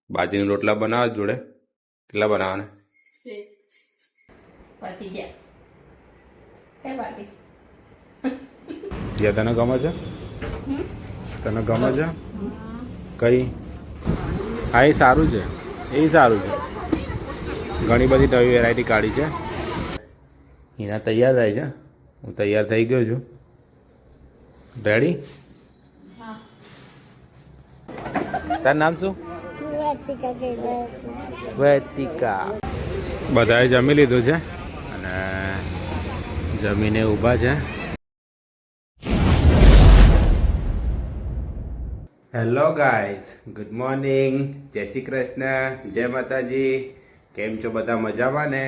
બાજરીના રોટલા બનાવવા જોડે કેટલા બનાવવાના? પતી ગયા. કઈ બાકી જે તને ગમે છે? તને ગમે છે કઈ? હા એ સારું છે, એ સારું છે. ઘણી બધી નવી વેરાયટી કાઢી છે. એના તૈયાર થાય છે. હું તૈયાર થઈ ગયો છું. રેડી? તારું નામ શું? વેતિકા. બધાએ જમી લીધું છે અને જમીને ઊભા છે. હેલો ગાઈઝ, ગુડ મોર્નિંગ, જય શ્રી કૃષ્ણ, જય માતાજી. કેમ છો બધા? મજામાં ને?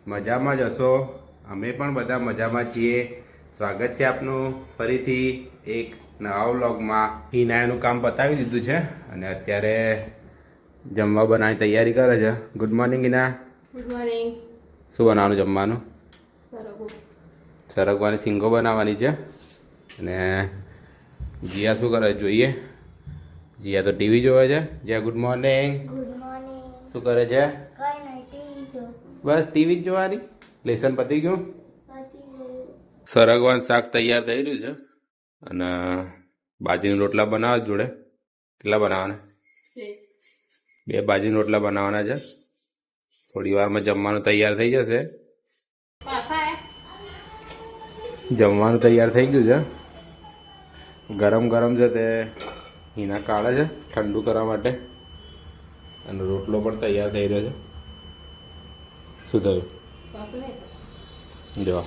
મજામાં જ હશો. અમે પણ બધા મજામાં છીએ. સ્વાગત છે આપનું ફરીથી એક નવા વ્લોગમાં. હિનાનું કામ પતાવી દીધું છે અને અત્યારે જમવા બનાવવાની તૈયારી કરે છે. Good morning Hina. Good morning. શું બનાવવાનું જમવાનું? સરગવો. સરગવાની સિંગો બનાવવાની છે. અને જીયા શું કરે જોઈએ? જીયા તો ટીવી જોવે છે. Jiya good morning. Good morning. શું કરે છે? કઈ નહીં, ટીવી જો. બસ ટીવી જ જોવાની. લેસન પતી ગયું? પછી ગયું. સરગવાનું શાક તૈયાર થઈ રહ્યું છે અને બાજરીના રોટલા બનાવવા જોડે કેટલા બનાવવાના? બે બાજરીના રોટલા બનાવવાના છે. થોડી વારમાં જમવાનું તૈયાર થઈ જશે. જમવાનું તૈયાર થઈ ગયું છે. ગરમ ગરમ છે તે હિના કાઢે છે ઠંડુ કરવા માટે અને રોટલો પણ તૈયાર થઈ રહ્યો છે. શું થયું? જો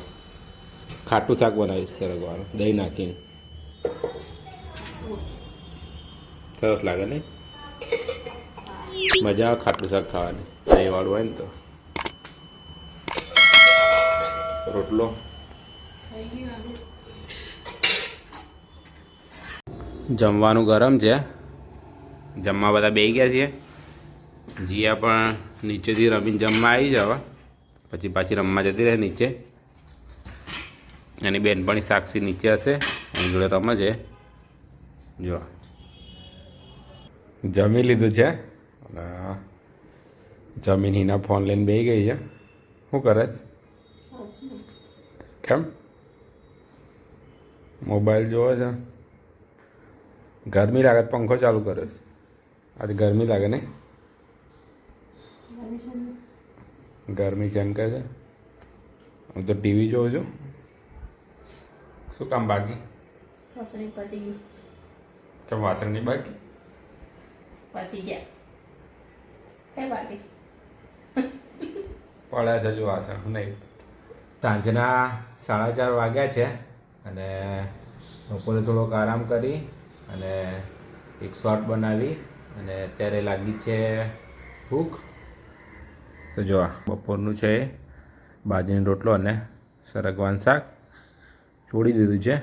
ખાટું શાક બનાવીશ સરગવાનું, દહીં નાખીને. સરસ લાગે નહીં? મજા આવે ખાટું શાક ખાવાની, દહીંવાળું હોય ને તો. રોટલો જમવાનું ગરમ છે. જમવા બધા બેસી ગયા છીએ. જીયા પણ નીચેથી રમીને જમવા આવી જવા, પછી પાછી રમવા જતી રહે નીચે. એની બેનપણી સાક્ષી નીચે હશે, એની જોડે રમે છે. જો જમી લીધું છે અને જમીન હિના ફોન લઈને બેસી ગઈ છે. શું કરે? કેમ મોબાઈલ જોવે છે? ગરમી લાગે પંખો ચાલુ કર્યો છે. આજે ગરમી લાગે નહીં? ગરમી છે એમ કહે છે. હું તો ટીવી જોઉં છું. શું કામ બાકી? રસોઈ પતી ગયું. કેમ વાસણ નહીં બાકી? પતી ગયા. કઈ બાકી પડ્યા છે જો વાસણ નહીં. સાંજના 4:30 વાગ્યા છે અને બપોરે થોડોક આરામ કરી અને એક શોર્ટ બનાવી અને અત્યારે લાગી છે ભૂખ. તો જો બપોરનું છે બાજરીનો રોટલો અને સરગવાનું શાક છોડી દીધું છે.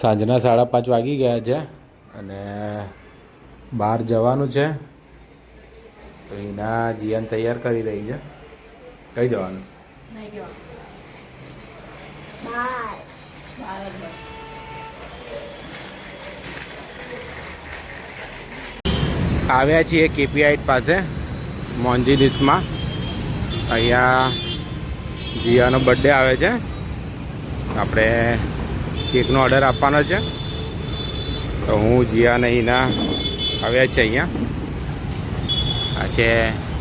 સાંજના 5:30 વાગી ગયા છે અને બહાર જવાનું છે. તો એના જીયાન તૈયાર કરી રહી છે. કઈ જવાનું? નહીં જવા. બાય. બાર જ બસ. આવ્યા છીએ કેપીઆઈટ પાસે મોંજી ડિશમાં. અહીંયા જીયાનો બર્થડે આવે છે. આપણે કેકનો ઓર્ડર આપવાનો છે. તો હું જીયા અને હિના આવ્યા છે અહીંયા. આ છે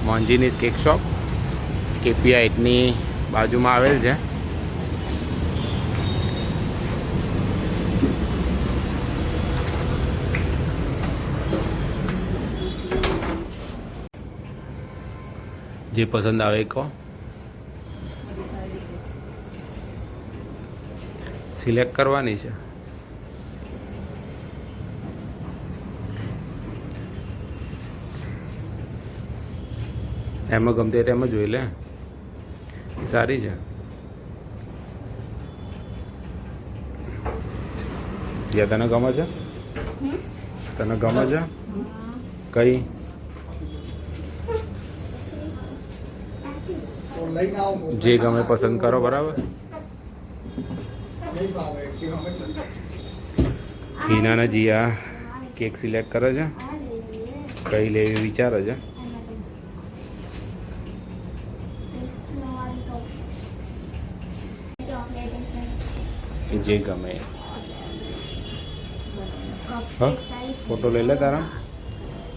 મોંજીનીસ કેક શોપ, કેપીઆઈટની બાજુમાં આવેલ છે. જે પસંદ આવે કહો. સિલેક્ટ કરવાની છે. એમાં ગમતી હોય એમાં જોઈ લે. સારી છે. જે તને ગમે છે? તને ગમે છે કઈ? જે ગમે પસંદ કરો. બરાબર. હિના ને જીયા કેક સિલેક્ટ કરે છે. કઈ લેવી વિચારો છે? જે ગમે એ. હા ફોટો લઈ લે તારા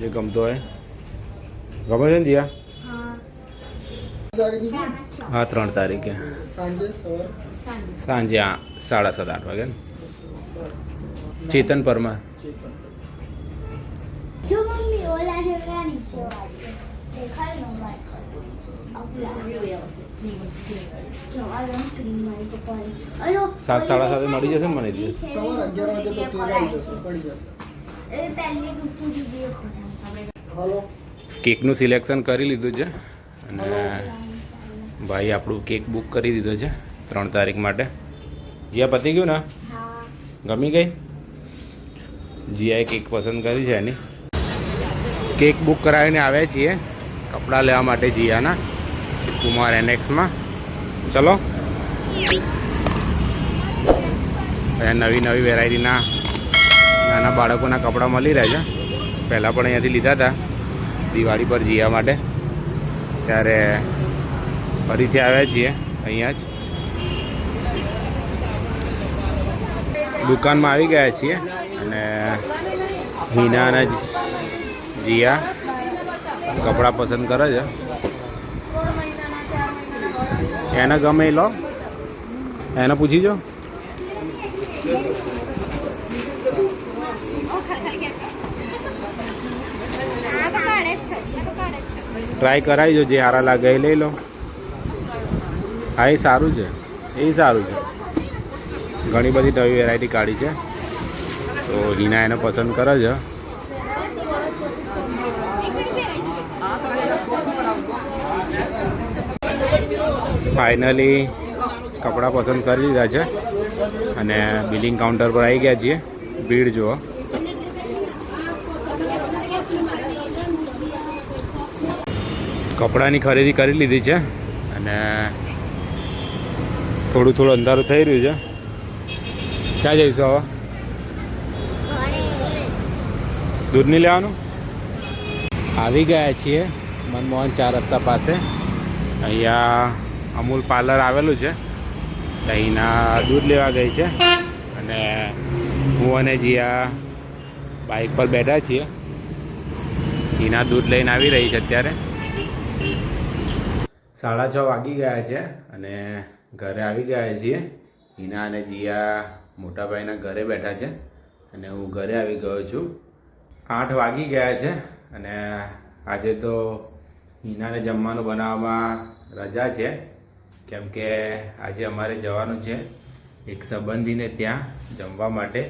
જે ગમતો હોય. ગમે છે ને દિયા? હા 3 તારીખે સાંજે 7:30 વાગે ને. ચેતન પરમાર. જો મમ્મી ઓલા જેવડા નીચે વાળી દેખાય નો માય જો આ રંગ ક્રીમ મારી તો પાડી અલો 7:30 મળી જશે ને મને દિવસ. સવારે 11 વાગે તો તેલ આવી જશે પડી જશે એ પહેલી ડૂબતું દીધી ખોના કેકનું સિલેક્શન કરી લીધું છે અને ભાઈ આપણું કેક બુક કરી દીધો છે 3 તારીખ માટે. જીયા પતી ગયું ને? હા ગમી ગઈ? જીયાએ કેક પસંદ કરી છે એની. કેક બુક કરાવીને આવ્યા છીએ કપડાં લેવા માટે જીયાના કુમાર એનેક્સમાં. ચલો નવી નવી વેરાયટીના નાના બાળકોના કપડાં મળી રહ્યા છે. પહેલાં પણ અહીંયાથી લીધા હતા દિવાળી પર જીયા માટે, ત્યારે ફરીથી આવ્યા છીએ અહીંયા જ. દુકાનમાં આવી ગયા છીએ અને હિના અને જીયા કપડાં પસંદ કરે છે. એને ગમે એ લો, એને પૂછી જો. ટ્રાય કરાવી જો, જે સારા લાગે એ લઈ લો. હા એ સારું છે, એ સારું છે. ઘણી બધી નવી વેરાયટી કાઢી છે તો હિના એને પસંદ કરે છે. ફાઇનલી કપડાં પસંદ કરી લીધા છે અને બિલિંગ કાઉન્ટર પર આવી ગયા છીએ. ભીડ જુઓ. કપડાની ખરીદી કરી લીધી છે અને થોડું થોડું અંધારું થઈ રહ્યું છે. ક્યાં જઈશું હવે? દૂધ નહીં લેવાનું? આવી ગયા છીએ મનમોહન 4 રસ્તા પાસે. અહીંયા અમૂલ પાર્લર આવેલું છે. અહીંના દૂધ લેવા ગઈ છે અને હું અને જીયા બાઇક પર બેઠા છીએ. એના દૂધ લઈને આવી રહી છે અત્યારે. 6:30 વાગી ગયા છે અને ઘરે આવી ગયા છીએ. હિના અને જીયા મોટાભાઈના ઘરે બેઠા છે અને હું ઘરે આવી ગયો છું. 8 વાગી ગયા છે અને આજે તો હિનાને જમવાનું બનાવવામાં રજા છે, કેમ કે આજે અમારે જવાનું છે એક સંબંધીને ત્યાં જમવા માટે,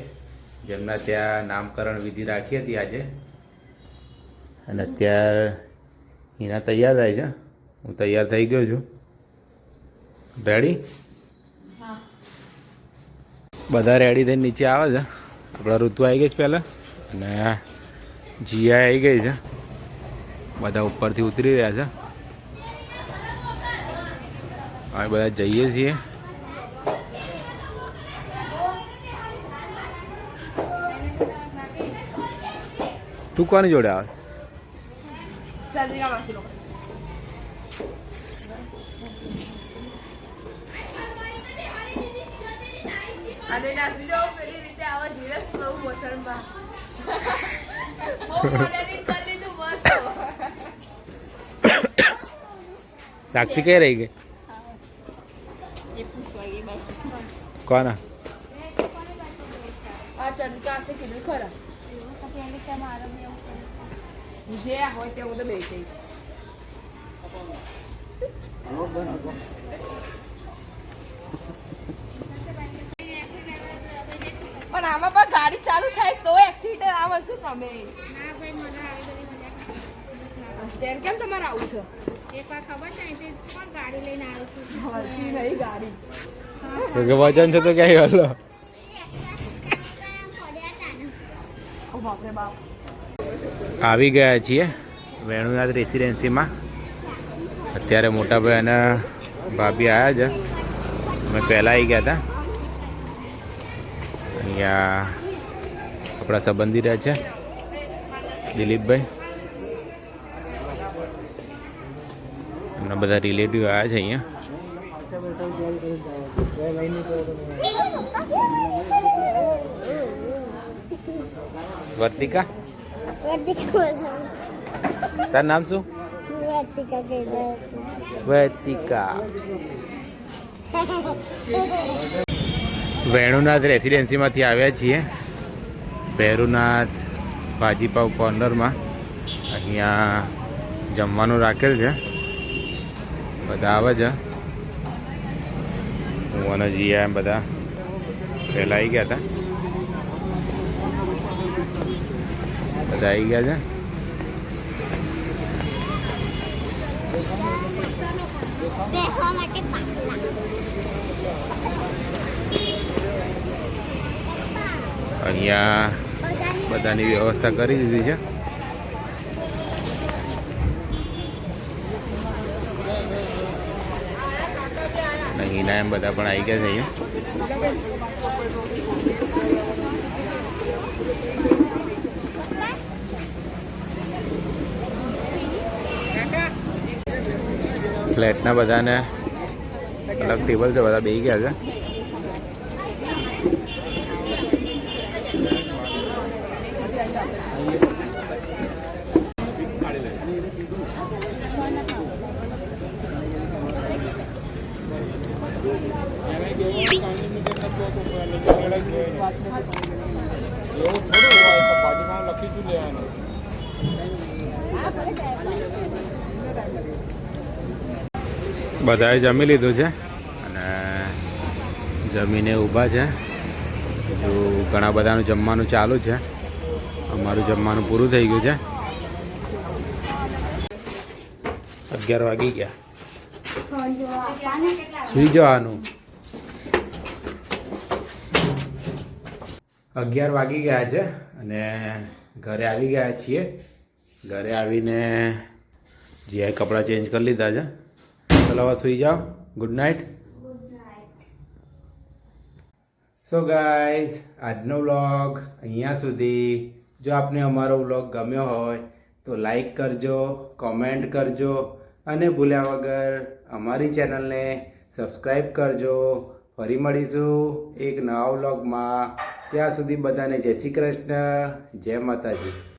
જેમના ત્યાં નામકરણ વિધિ રાખી હતી આજે. અને અત્યારે હિના તૈયાર થાય છે, હું તૈયાર થઈ ગયો છું. રેડી? બધા રેડી થઈને નીચે આવે છે. આપણા ઋતુ આવી ગઈ છે પહેલાં અને જીયા આવી ગઈ છે. બધા ઉપરથી ઉતરી રહ્યા છે. અમે બધા જઈએ છીએ. તું કોની જોડે આવે? અને નાસી જાવ પેલી રીતે આવા ધીરે સ્લો મોશનમાં. બહુ મોડેલિંગ કરી લીધું મસ્ત. સાક્ષી કઈ રહી ગઈ? એ પૂછવા ગઈ બસ. કોના? આ ચંદ્રકાશે કીધું ખરા. જે હોય તે હું તો બેસીશ. પણ આમાં પણ ગાડી ચાલુ થાય તો એક્સિડન્ટ આવે શું તમે? તેમ કેમ તમારે આવું છે? એકવાર ખબર છે અહીંથી કોણ ગાડી લઈને આવ્યું હતું? હલતી નહીં ગાડી. કે વજન છે તો ક્યાંય હલો. ઓ બાપરે બાપ. આવી ગયા છીએ વેણુનાથ રેસિડેન્સીમાં. અત્યારે મોટાભાઈ અને ભાભી આવ્યા છે. અમે પહેલાં આવી ગયા હતા. અહીંયા આપણા સંબંધી રહ્યા છે દિલીપભાઈ. ઘણા બધા રિલેટિવ આવ્યા છે અહીંયા. વર્તિકા, તારું નામ શું? વર્તિકા. વેણુનાથ રેસિડેન્સીમાંથી આવ્યા છીએ. ભેરુનાથ ભાજીપાવ કોર્નરમાં અહીંયા જમવાનું રાખેલ છે. બધા આવે છે. હું અને જીયા એમ બધા પહેલાં આવી ગયા હતા. બધા આવી ગયા છે. બેસવા માટે પાટલા. અહીંયા બધાની વ્યવસ્થા કરી દીધી છે. અને હિના એમ બધા પણ આવી ગયા છે અહીંયા. ફ્લેટના બધાને અલગ ટેબલ છે, બધા બેસી ગયા છે. બધાએ જમી લીધું છે અને જમીને ઊભા છે. હજુ ઘણા બધાનું જમવાનું ચાલુ છે. અમારું જમવાનું પૂરું થઈ ગયું છે. 11 વાગી ગયા. સુઈ જવાનું. 11 વાગી ગયા છે અને ઘરે આવી ગયા છીએ. ઘરે આવીને જે કપડાં ચેન્જ કરી લીધા છે. ચલો હવે સુઈ જાઓ. Good night. સો ગાઈઝ, આજનો વ્લોગ અહીંયા સુધી. જો આપને અમારો વ્લોગ ગમ્યો હોય તો લાઈક કરજો, કોમેન્ટ કરજો અને ભૂલ્યા વગર અમારી ચેનલને સબસ્ક્રાઈબ કરજો. ફરી મળીશું એક નવા વ્લોગમાં. ત્યાં સુધી બધાને જય શ્રી કૃષ્ણ, જય માતાજી.